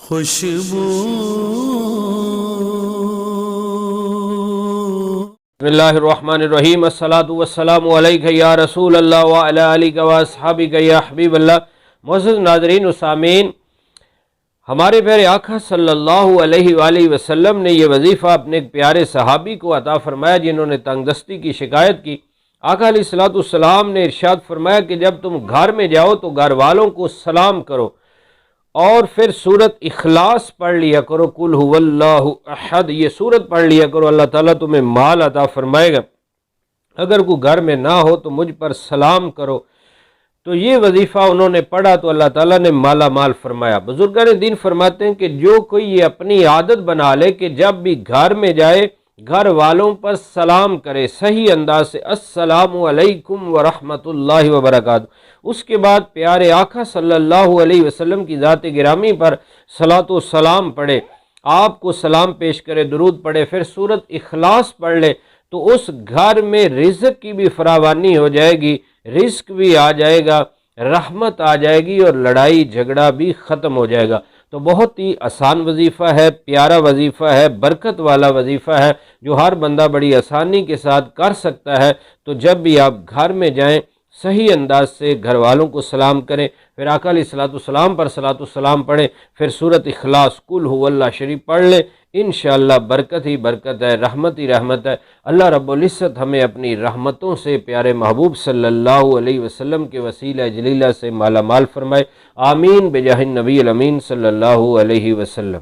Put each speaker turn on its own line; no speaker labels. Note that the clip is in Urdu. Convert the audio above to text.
خوشبو
بسم اللہ الرحمن الرحیم، الصلاۃ والسلام علیک یا رسول اللہ وعلی آلک واصحابک یا حبیب اللہ۔ معزز ناظرین و سامعین، ہمارے پیارے آقا صلی اللہ علیہ وآلہ وسلم نے یہ وظیفہ اپنے ایک پیارے صحابی کو عطا فرمایا جنہوں نے تنگ دستی کی شکایت کی۔ آقا علیہ الصلوۃ والسلام نے ارشاد فرمایا کہ جب تم گھر میں جاؤ تو گھر والوں کو سلام کرو اور پھر سورت اخلاص پڑھ لیا کرو، قل هو اللہ احد، یہ سورت پڑھ لیا کرو، اللہ تعالیٰ تمہیں مال عطا فرمائے گا۔ اگر کوئی گھر میں نہ ہو تو مجھ پر سلام کرو۔ تو یہ وظیفہ انہوں نے پڑھا تو اللہ تعالیٰ نے مالا مال فرمایا۔ بزرگان دین فرماتے ہیں کہ جو کوئی یہ اپنی عادت بنا لے کہ جب بھی گھر میں جائے گھر والوں پر سلام کرے صحیح انداز سے، السلام علیکم ورحمۃ اللہ وبرکاتہ، اس کے بعد پیارے آقا صلی اللہ علیہ وسلم کی ذات گرامی پر صلاۃ و سلام پڑھے، آپ کو سلام پیش کرے، درود پڑھے، پھر سورت اخلاص پڑھ لے، تو اس گھر میں رزق کی بھی فراوانی ہو جائے گی، رزق بھی آ جائے گا، رحمت آ جائے گی اور لڑائی جھگڑا بھی ختم ہو جائے گا۔ تو بہت ہی آسان وظیفہ ہے، پیارا وظیفہ ہے، برکت والا وظیفہ ہے، جو ہر بندہ بڑی آسانی کے ساتھ کر سکتا ہے۔ تو جب بھی آپ گھر میں جائیں صحیح انداز سے گھر والوں کو سلام کریں، پھر آقا علیہ الصلوۃ والسلام پر صلاۃ والسلام پڑھیں، پھر سورت اخلاص قل هو اللہ شریف پڑھ لیں، انشاءاللہ برکت ہی برکت ہے، رحمت ہی رحمت ہے۔ اللہ رب العزت ہمیں اپنی رحمتوں سے پیارے محبوب صلی اللہ علیہ وسلم کے وسیلہ جلیلہ سے مالا مال فرمائے، آمین بجاہ النبی الامین صلی اللہ علیہ وسلم۔